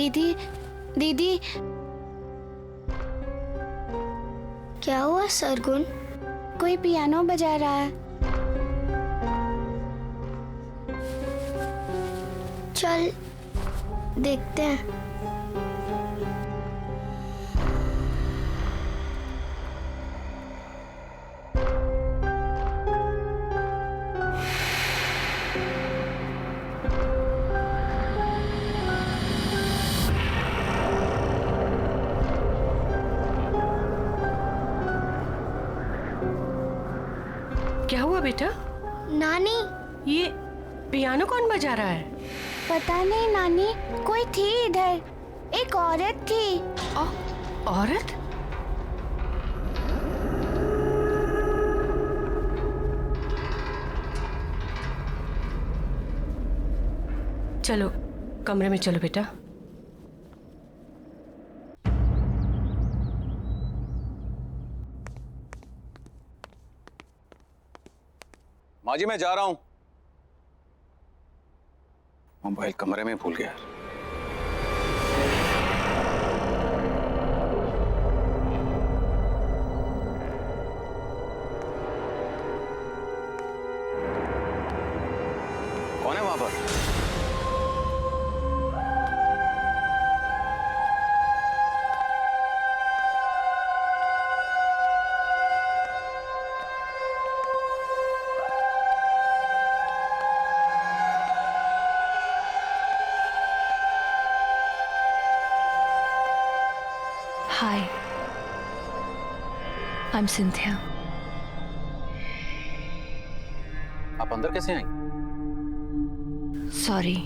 दीदी, दीदी। क्या हुआ सरगुन? कोई पियानो बजा रहा है। चल देखते हैं। क्या हुआ बेटा? नानी, ये पियानो कौन बजा रहा है? पता नहीं नानी, कोई थी इधर, एक औरत थी। औरत? चलो कमरे में चलो बेटा। माँ जी मैं जा रहा हूं। मोबाइल कमरे में भूल गया। कौन है वहां पर? Hi, I'm Cynthia. आप अंदर कैसे आई? Sorry.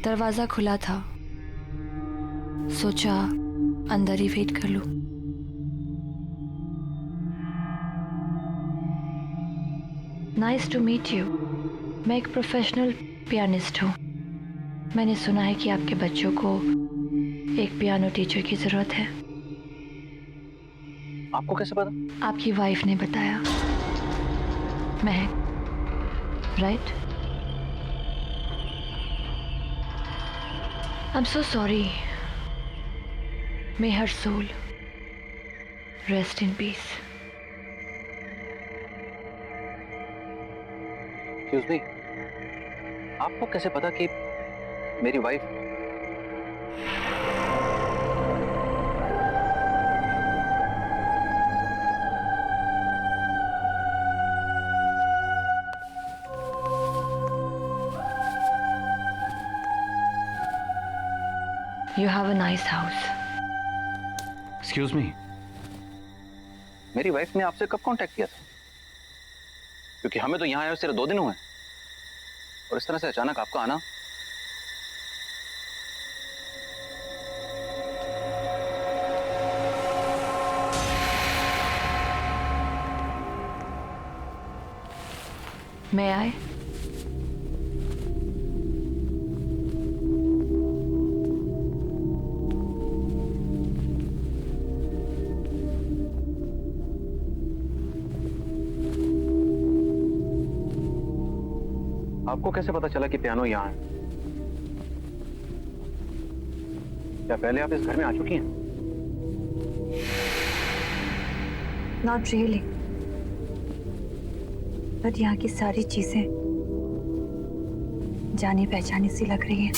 दरवाजा खुला था, सोचा अंदर ही वेट कर लूं। Nice to meet you. मैं एक प्रोफेशनल पियानिस्ट हूँ। मैंने सुना है कि आपके बच्चों को एक पियानो टीचर की जरूरत है। आपको कैसे पता? आपकी वाइफ ने बताया। महक, right? I'm so sorry. May her soul rest in peace. Excuse me, आपको कैसे पता कि मेरी wife? You have a nice house. Excuse me, मेरी वाइफ ने आपसे कब कांटेक्ट किया था? क्योंकि हमें तो यहाँ आए सिर्फ 2 दिन हुए और इस तरह से अचानक आपका आना। May I? आपको कैसे पता चला कि पियानो यहाँ है? क्या पहले आप इस घर में आ चुकी हैं? Not really. बट यहाँ की सारी चीजें जानी पहचानी सी लग रही हैं।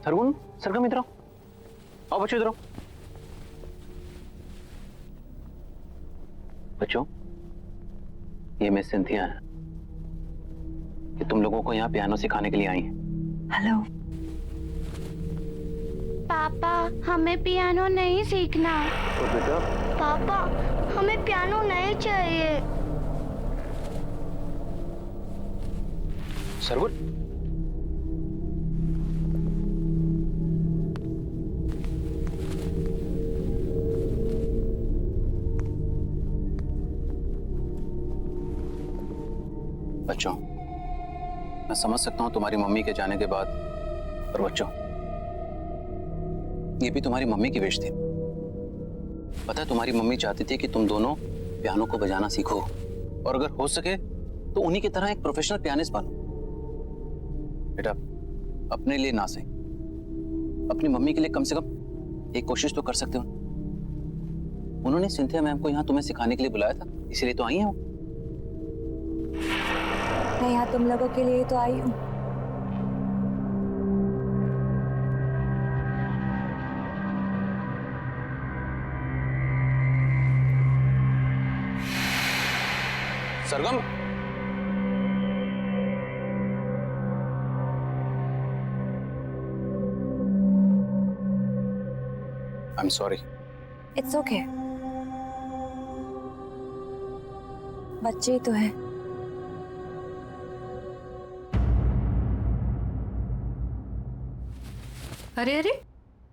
सरगुन, सरगम इधर आओ। आओ बच्चों इधर आओ। बच्चों, ये मिस सिंथिया है। तुम लोगों को यहाँ पियानो सिखाने के लिए आई हैं। हेलो। पापा हमें पियानो नहीं सीखना। तो बेटा पापा हमें पियानो नहीं चाहिए। सरगुन, बच्चों मैं समझ सकता हूं तुम्हारी मम्मी के जाने के बाद, पर बच्चों ये भी तुम्हारी मम्मी की विश थी। पता है तुम्हारी मम्मी चाहती थी कि तुम दोनों पियानो को बजाना सीखो और अगर हो सके तो उन्हीं की तरह एक प्रोफेशनल पियानिस्ट बनो। बेटा अपने लिए ना सही, अपनी मम्मी के लिए कम से कम एक कोशिश तो कर सकते हो। उन्होंने सिंथिया मैम को यहाँ तुम्हें सिखाने के लिए बुलाया था, इसीलिए तो आई हैं वो। मैं यहाँ तुम लोगों के लिए तो आई हूँ। Sargam, I am sorry. It's okay, बच्चे ही तो हैं। अरे अरे,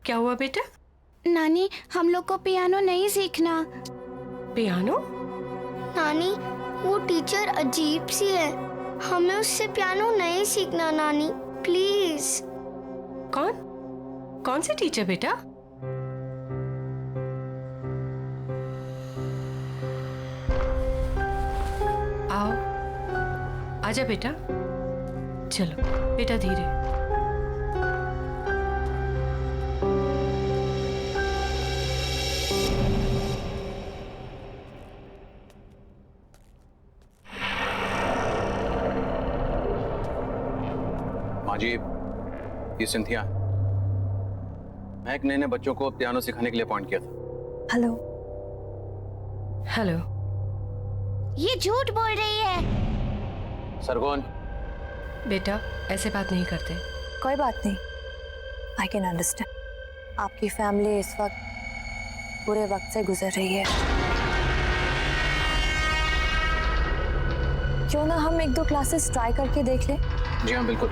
क्या हुआ बेटा? नानी हम लोग को पियानो नहीं सीखना। पियानो? नानी वो टीचर अजीब सी है, हमें उससे पियानो नहीं सीखना नानी, प्लीज। कौन सी टीचर बेटा? आओ, आजा बेटा। चलो बेटा धीरे। माँ जी, ये सिंथिया, मैं नए बच्चों को पियानो सिखाने के लिए अपॉइंट किया था। हेलो। हेलो। ये झूठ बोल रही है। सरगुन, बेटा ऐसे बात नहीं करते। कोई बात नहीं, आई कैन अंडरस्टैंड। आपकी फैमिली इस वक्त बुरे वक्त से गुजर रही है। क्यों ना हम 1-2 क्लासेस ट्राई करके देख लें? जी हाँ बिल्कुल,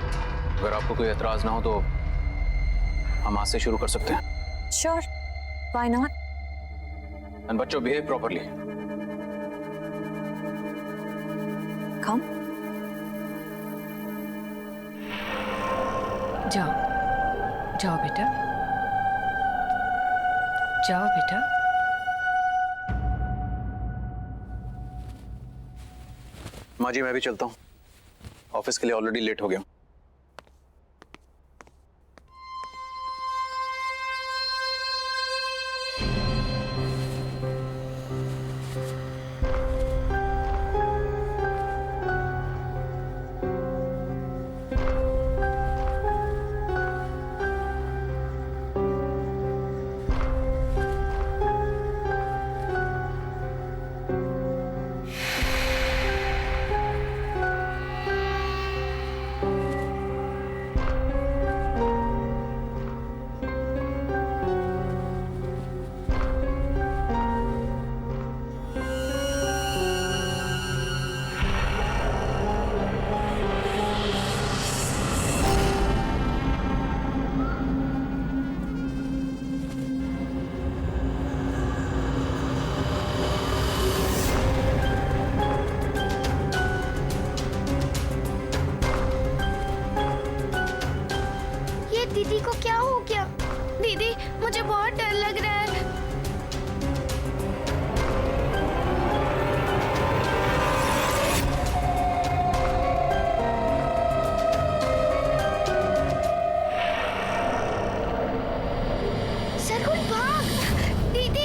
अगर आपको कोई एतराज ना हो तो हम आज से शुरू कर सकते हैं। Sure, why not. एंड बच्चों बिहेव प्रॉपर्ली। कम। जाओ जाओ बेटा, जाओ बेटा। माँ जी मैं भी चलता हूँ, ऑफिस के लिए ऑलरेडी लेट हो गया हूँ। दीदी को क्या हो गया? दीदी मुझे बहुत डर लग रहा है। सरगुन भाग! दीदी!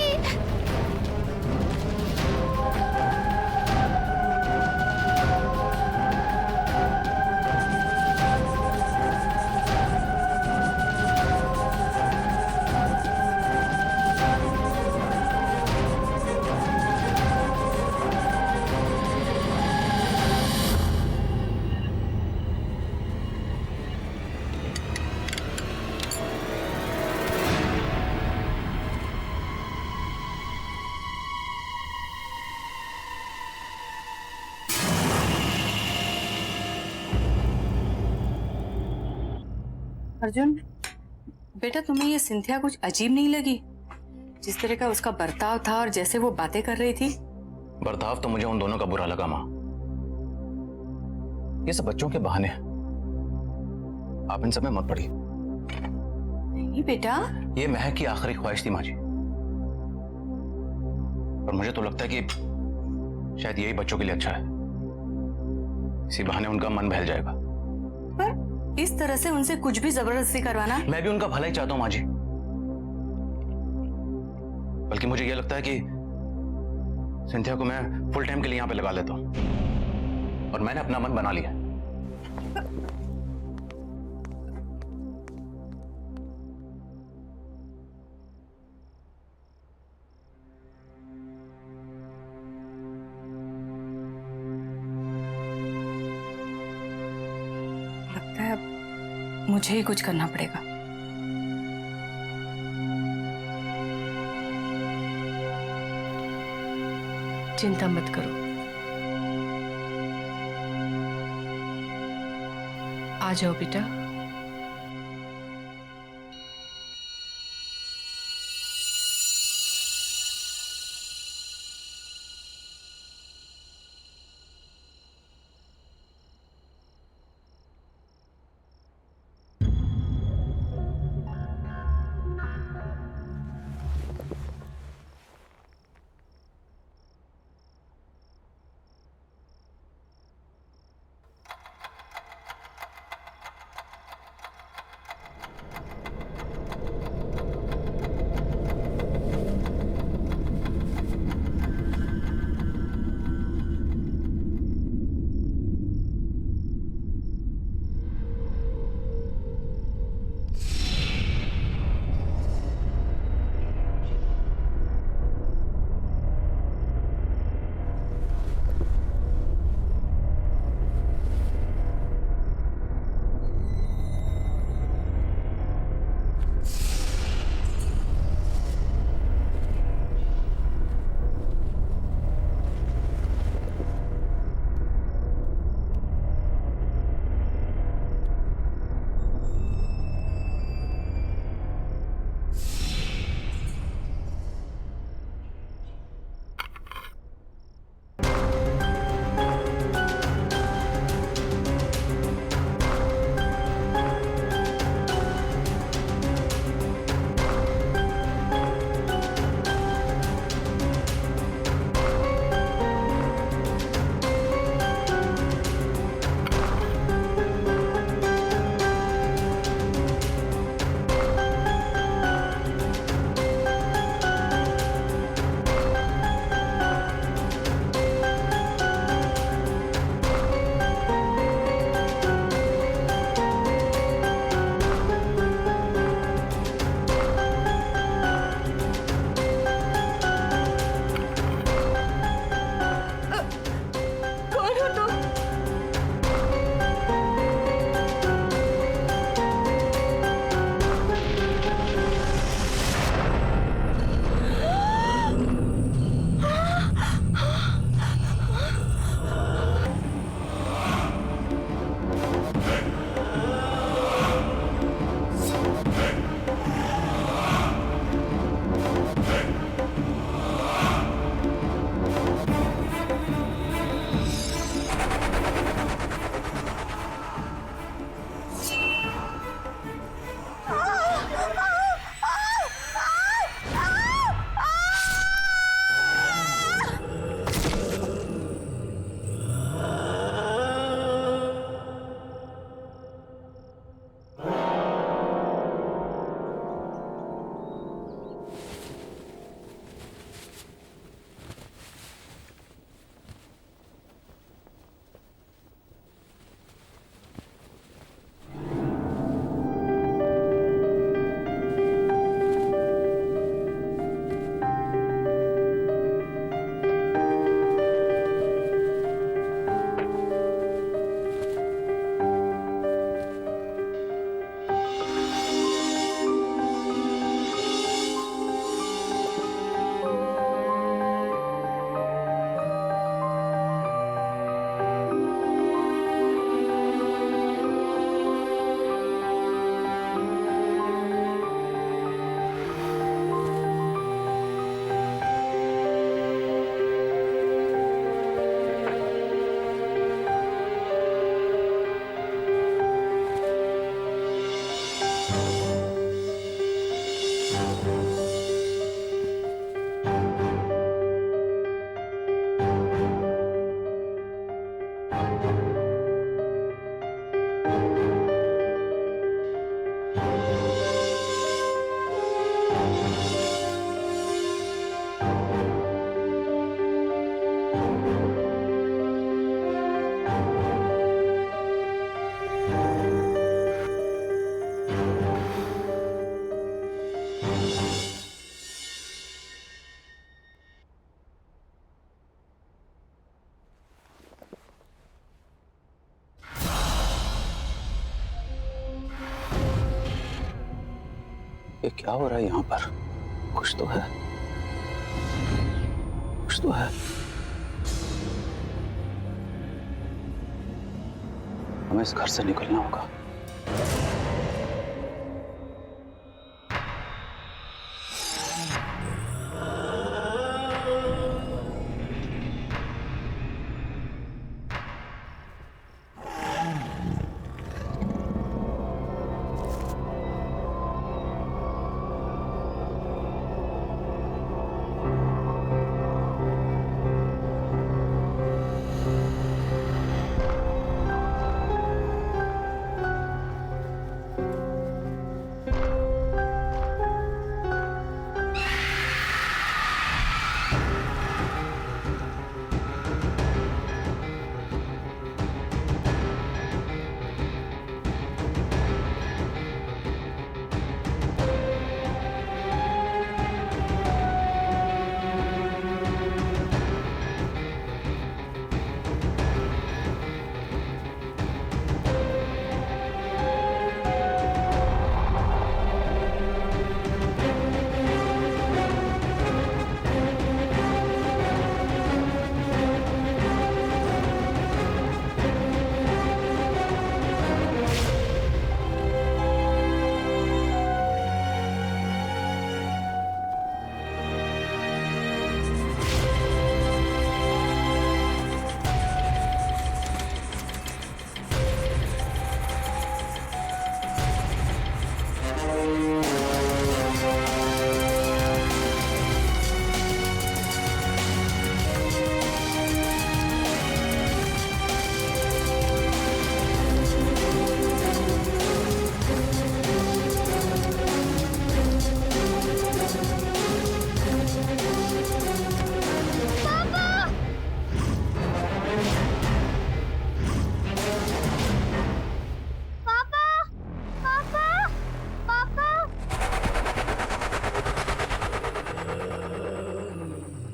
अर्जुन, बेटा तुम्हें ये सिंथिया कुछ अजीब नहीं लगी? जिस तरह का उसका बर्ताव था और जैसे वो बातें कर रही थी। बर्ताव तो मुझे उन दोनों का बुरा लगा माँ। ये सब बच्चों के बहाने हैं। आप इन सब में मत पड़िए। नहीं बेटा, ये महक की आखिरी ख्वाहिश थी माँ जी, और मुझे तो लगता है कि शायद यही बच्चों के लिए अच्छा है। इसी बहाने उनका मन बहल जाएगा। पर इस तरह से उनसे कुछ भी जबरदस्ती करवाना। मैं भी उनका भला ही चाहता हूं माँ जी, बल्कि मुझे यह लगता है कि सिंथिया को मैं फुल टाइम के लिए यहां पे लगा लेता हूं, और मैंने अपना मन बना लिया। लगता है अब मुझे ही कुछ करना पड़ेगा। चिंता मत करो, आ जाओ बेटा। ये क्या हो रहा है यहाँ पर? कुछ तो है, कुछ तो है। हमें इस घर से निकलना होगा।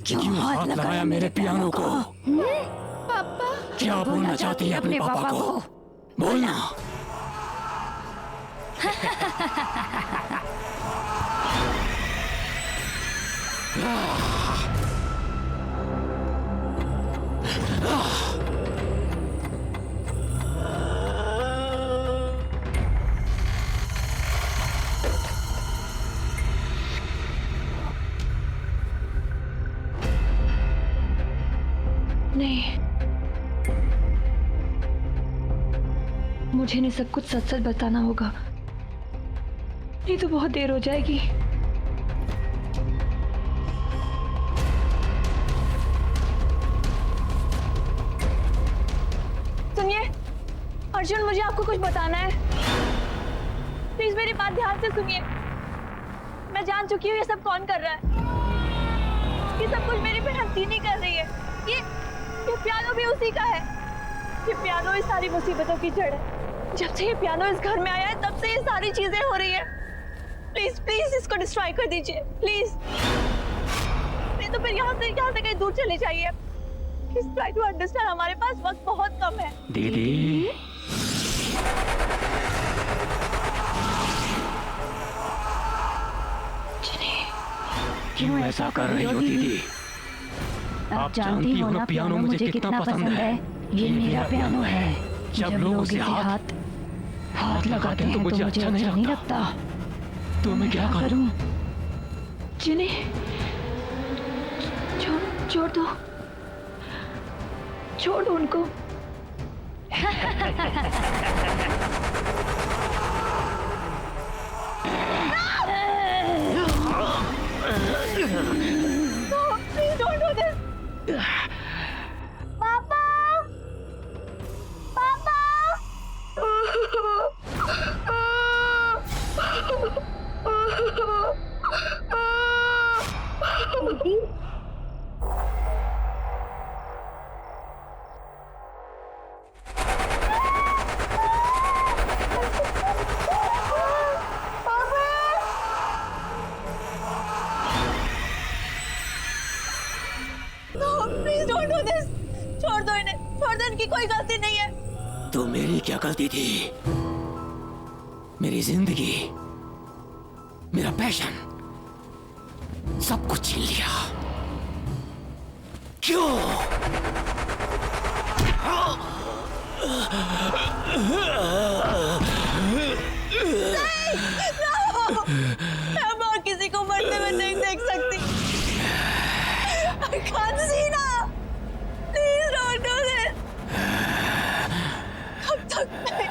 क्यों हाथ लगाया मेरे पियानो को? पापा क्या बोलना चाहती है अपने पापा को? बोलना। नहीं, मुझे इन्हें सब कुछ सच सच बताना होगा, नहीं तो बहुत देर हो जाएगी। सुनिए अर्जुन, मुझे आपको कुछ बताना है। प्लीज मेरी बात ध्यान से सुनिए। मैं जान चुकी हूँ ये सब कौन कर रहा है। ये सब कुछ मेरी बहन तीनी कर रही है। ये पियानो भी उसी का है। ये पियानो इस सारी मुसीबतों की जड़ है। जब से ये पियानो इस घर में आया है तब से ये सारी चीजें हो रही है। प्लीज प्लीज इसको डिस्ट्रॉय कर दीजिए प्लीज, नहीं तो फिर यहाँ से कहीं दूर चले जाइए। प्लीज ट्राई टू अंडरस्टैंड, हमारे पास वक्त बहुत कम है। दीदी, क्यों ऐसा कर रही हो दीदी? आप जानती हो ना पियानो मुझे कितना पसंद है। ये मेरा पियानो है। जब लोग उसे हाथ लगाते हैं तो मुझे अच्छा नहीं लगता। तो मैं क्या करूं? जिन्हें छोड़ दो, छोड़ दो उनको। No, please don't do this. Papa, Papa. Please don't do this. छोड़ दो इन्हें, छोड़ दो, इनकी कोई गलती नहीं है। तो मेरी क्या गलती थी? मेरी जिंदगी मेरा पैशन सब कुछ छीन लिया। क्यों? मैं और किसी को मरते हुए नहीं देख सकती। I can't see now. Please don't do this. कब तक मैं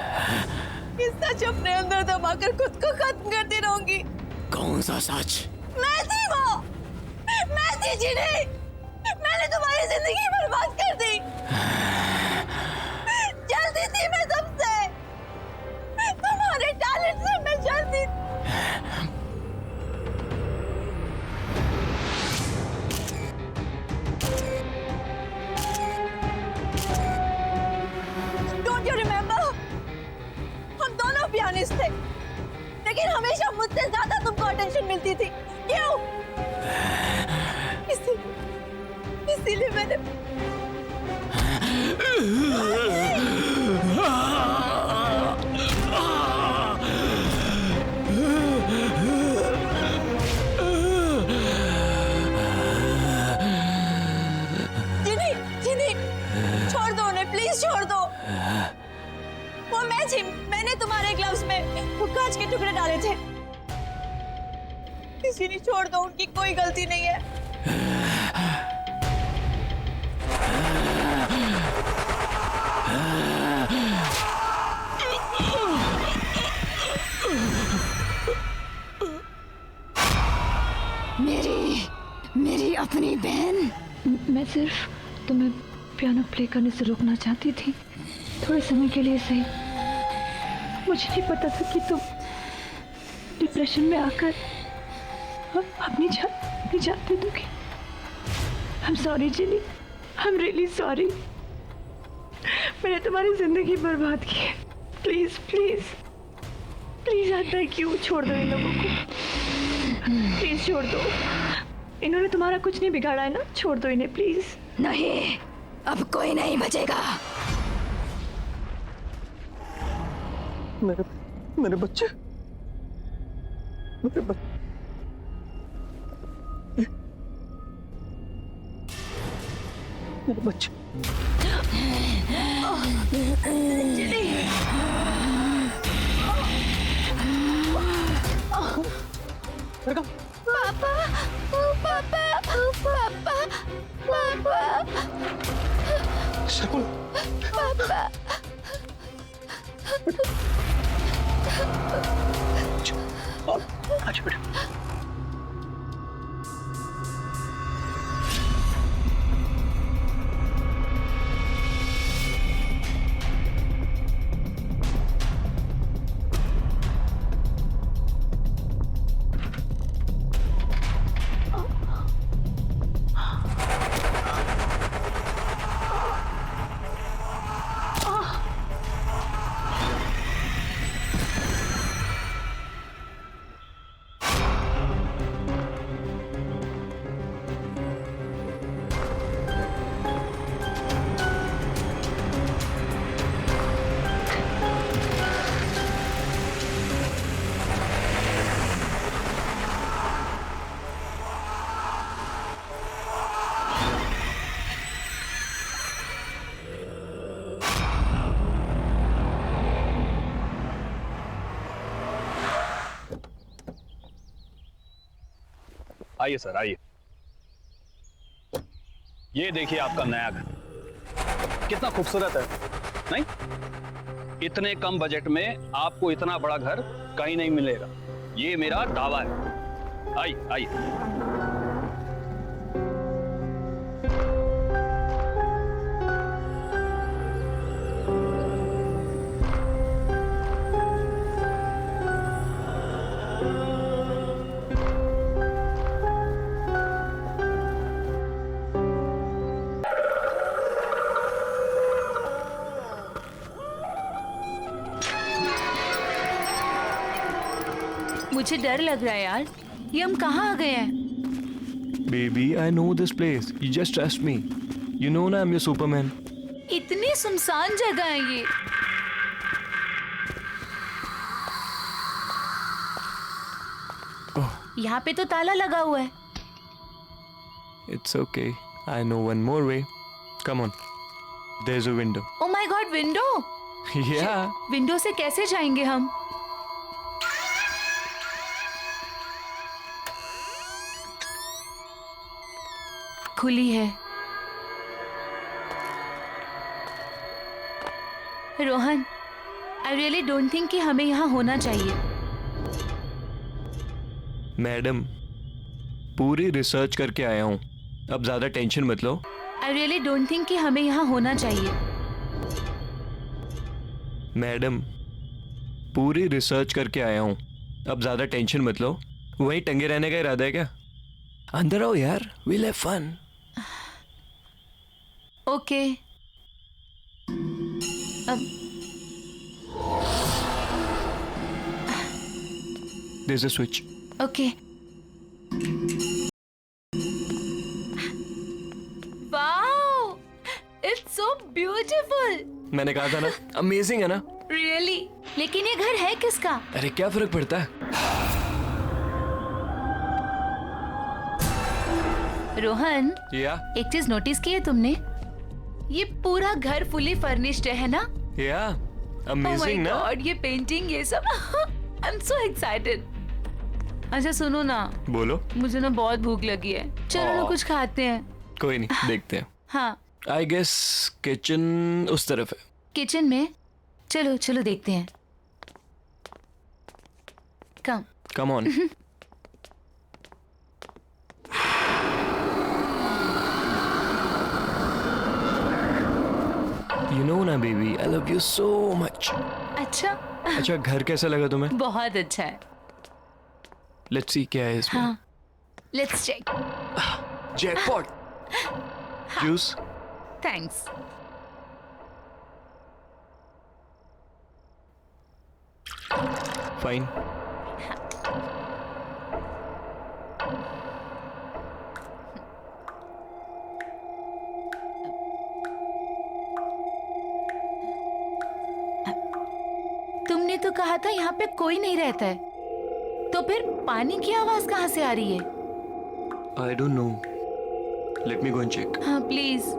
इस सच अपने अंदर दबाकर खुद को खत्म करती रहूंगी? कौन सा सच? मैं थी वो, मैं थी जिन्हें मैंने तुम्हारी जिंदगी बर्बाद कर दी। जलती थी मैं सबसे, तुम्हारे टैलेंट से मैं जलती। Don't you remember? हम दोनों पियानिस्ट थे, लेकिन हमेशा मुझसे ज्यादा तुमको अटेंशन मिलती थी। क्यों? इसीलिए मैंने जिनी, छोड़ दो उन्हें, प्लीज छोड़ दो। वो मैं थी, मैंने तुम्हारे ग्लव्स में वो कांच के टुकड़े डाले थे। किसी ने छोड़ दो, उनकी कोई गलती नहीं है। मेरी अपनी बहन। मैं सिर्फ तुम्हें पियानो प्ले करने से रोकना चाहती थी, थोड़े समय के लिए सही। मुझे नहीं पता था कि तुम डिप्रेशन में आकर अपनी जान दे दोगी। I'm sorry Jini, I'm really sorry। मैंने तुम्हारी जिंदगी बर्बाद की है। Please please please I beg you, छोड़ दो इन लोगों को, प्लीज छोड़ दो। इन्होंने तुम्हारा कुछ नहीं बिगाड़ा है ना, छोड़ दो इन्हें प्लीज। नहीं, अब कोई नहीं बचेगा। मेरे बच्चे, मेरे बच्चे। पापा, पापा, पापा, पापा, शकुन, पापा। अच्छा बेटा। आइए सर, आइए। ये देखिए आपका नया घर, कितना खूबसूरत है, नहीं? इतने कम बजट में आपको इतना बड़ा घर कहीं नहीं मिलेगा, ये मेरा दावा है। आइए आइए। मुझे डर लग रहा है यार, ये हम कहाँ आ गए हैं? Baby, I know this place. You just trust me. You know ना, I'm your Superman. इतनी सुनसान जगह है ये। यहाँ पे तो ताला लगा हुआ है। It's okay. I know one more way. Come on. There's a window. Oh my God, window! Yeah. Window से कैसे जाएंगे हम? खुली है। Rohan, I really don't think कि हमें यहाँ होना चाहिए। मैडम, पूरी रिसर्च करके आया हूँ, अब ज्यादा टेंशन मत लो। आई रियली डोंट थिंक कि हमें यहाँ होना चाहिए। मैडम, पूरी रिसर्च करके आया हूँ, अब ज्यादा टेंशन मत लो। वहीं टंगे रहने का इरादा है क्या? अंदर आओ यार, we'll have fun. ओके। अब There's a switch. Okay. Wow, it's so beautiful. मैंने कहा था ना, अमेजिंग है ना? रियली? लेकिन ये घर है किसका? अरे क्या फर्क पड़ता है? रोहन, या एक चीज नोटिस की है तुमने? ये पूरा घर फुली फर्निश्ड है ना? या Oh my अमेजिंग ना? God, ये पेंटिंग, ये सब। I am so excited. अच्छा सुनो ना, बोलो। मुझे ना बहुत भूख लगी है, चलो ना कुछ खाते हैं। कोई नहीं, देखते हैं। हाँ, आई गेस किचन उस तरफ है। किचन में? चलो चलो देखते हैं। कम कम ऑन। यू नो ना baby, I love you so much. अच्छा। अच्छा, घर कैसा लगा तुम्हें? बहुत अच्छा है। लेट्स सी क्या है इसमें। हाँ, let's check. Jackpot. Juice. Thanks. Fine. तुमने तो कहा था यहाँ पे कोई नहीं रहता है, तो फिर पानी की आवाज कहाँ से आ रही है? I don't know, let me go and check. हाँ प्लीज।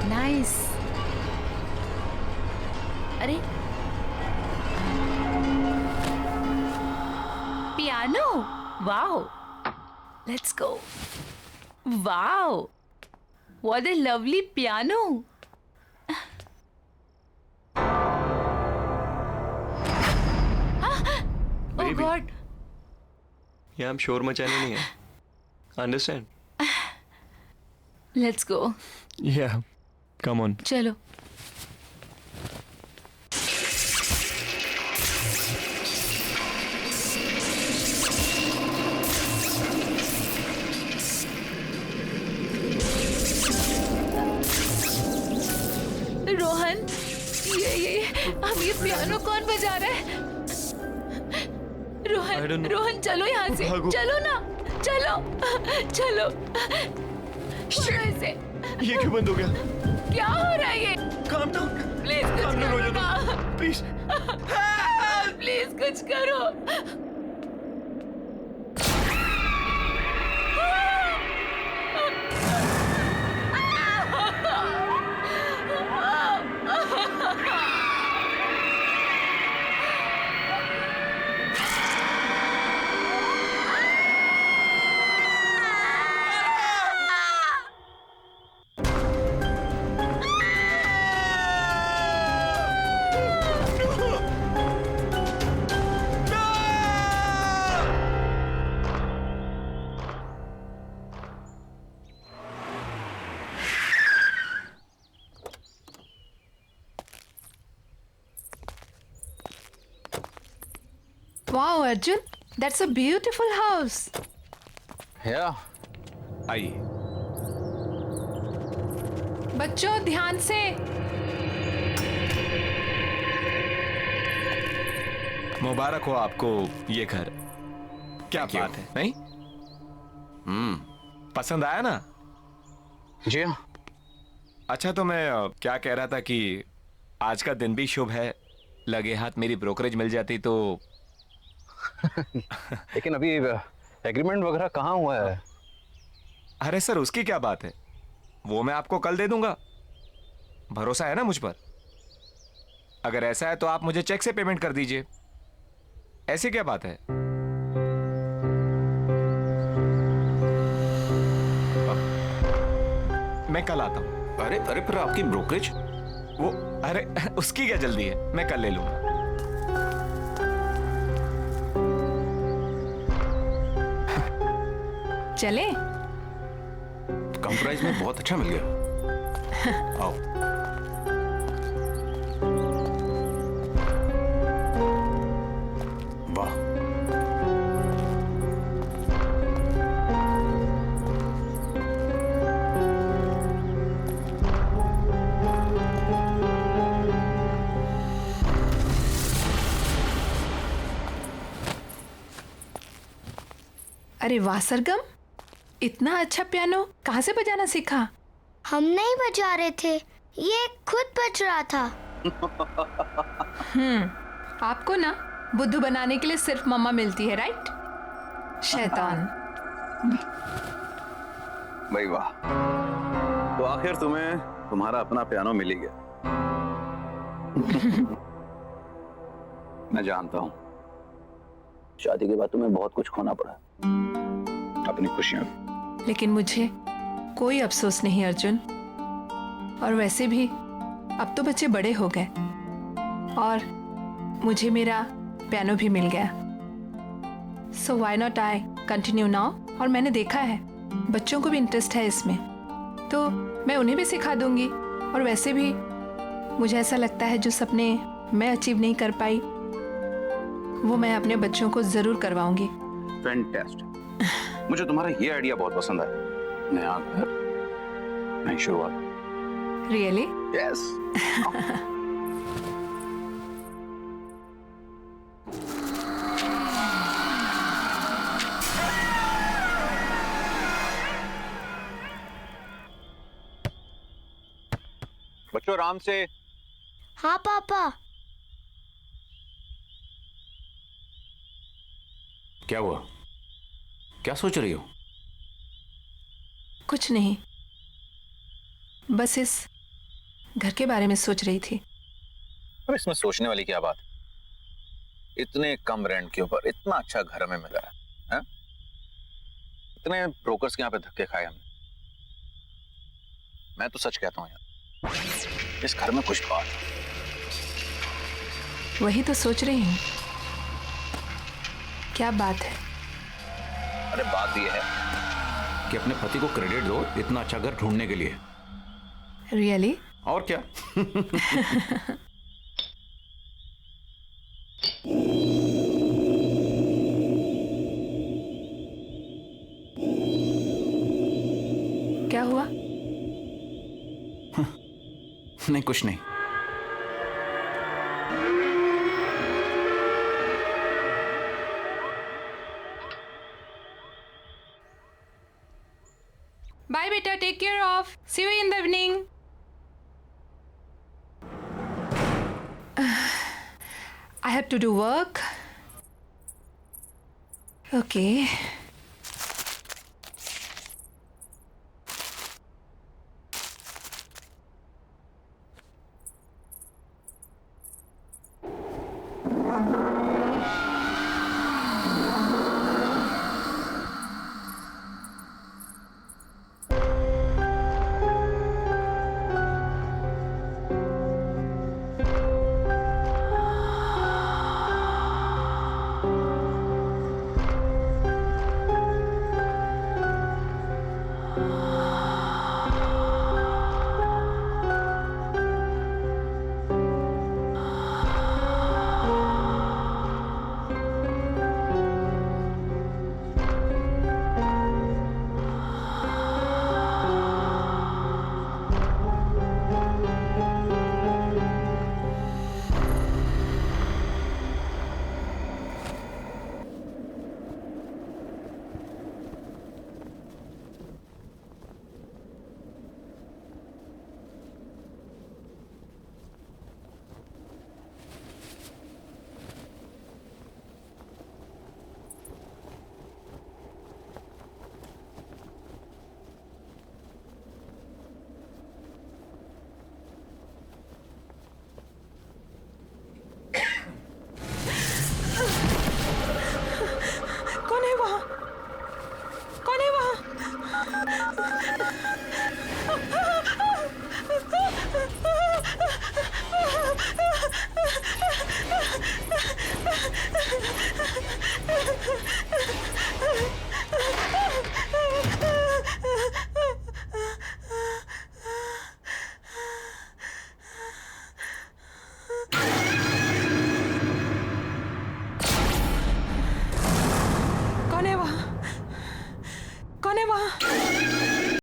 नाइस। अरे piano, wow, let's go. Wow, what a lovely piano. Oh God, यहाँ हम शोर मचाने नहीं है, अंडरस्टैंड? Let's go. या कम ऑन। चलो। रोहन, ये अब ये पियानो कौन बजा रहा है? I don't Rohan, know. Rohan चलो यहाँ से, भागो। चलो ना, चलो चलो। ऐसे ये क्यों बंद हो गया? क्या हो रहा है ये? Calm down. प्लीज कुछ Calm down हो करो जाओ ना, तुम, please. प्लीज कुछ करो। Wow, Arjun, that's a beautiful house. Yeah. आइए। बच्चों ध्यान से। मुबारक हो आपको ये घर। क्या बात है, नहीं? पसंद आया ना? जी हाँ। अच्छा, तो मैं क्या कह रहा था कि आज का दिन भी शुभ है, लगे हाथ मेरी ब्रोकरेज मिल जाती तो। लेकिन अभी एग्रीमेंट वगैरह कहाँ हुआ है? अरे सर, उसकी क्या बात है, वो मैं आपको कल दे दूंगा। भरोसा है ना मुझ पर? अगर ऐसा है तो आप मुझे चेक से पेमेंट कर दीजिए। ऐसी क्या बात है? मैं कल आता हूं। अरे अरे, फिर आपकी ब्रोकरेज? वो अरे उसकी क्या जल्दी है, मैं कल ले लूंगा। चले? कम प्राइस में बहुत अच्छा मिल गया। आओ। वाह, अरे वाह सरगम, इतना अच्छा पियानो कहाँ से बजाना सीखा? हम नहीं बजा रहे थे, ये खुद बज रहा था। आपको ना बुद्धू बनाने के लिए सिर्फ मम्मा मिलती है, राइट? शैतान। भाई वाह, तो आखिर तुम्हें तुम्हारा अपना पियानो मिल ही गया। मैं जानता हूँ शादी के बाद तुम्हें बहुत कुछ खोना पड़ा, अपनी खुशियां भी। लेकिन मुझे कोई अफसोस नहीं अर्जुन। और वैसे भी अब तो बच्चे बड़े हो गए और मुझे मेरा पियानो भी मिल गया। So why not I continue now. और मैंने देखा है बच्चों को भी इंटरेस्ट है इसमें, तो मैं उन्हें भी सिखा दूंगी। और वैसे भी मुझे ऐसा लगता है जो सपने मैं अचीव नहीं कर पाई वो मैं अपने बच्चों को जरूर करवाऊंगी। फैंटास्टिक। मुझे तुम्हारा ये आइडिया बहुत पसंद आया। नया घर, नई शुरुआत। रियली? यस। बच्चों आराम से। हाँ पापा। क्या हुआ? क्या सोच रही हो? कुछ नहीं, बस इस घर के बारे में सोच रही थी। अब इसमें सोचने वाली क्या बात? इतने कम रेंट के ऊपर इतना अच्छा घर हमें मिल रहा है। इतने ब्रोकर्स के यहाँ पे धक्के खाए हमने। मैं तो सच कहता हूँ यार, इस घर में कुछ बात है। वही तो सोच रही हूँ, क्या बात है? अरे बात यह है कि अपने पति को क्रेडिट दो इतना अच्छा घर ढूंढने के लिए। रियली? और क्या। क्या हुआ? नहीं, कुछ नहीं। बाय बेटा, take care of, see you in the evening. I have to do work. Okay. कौन है वहाँ? कौन है वहाँ?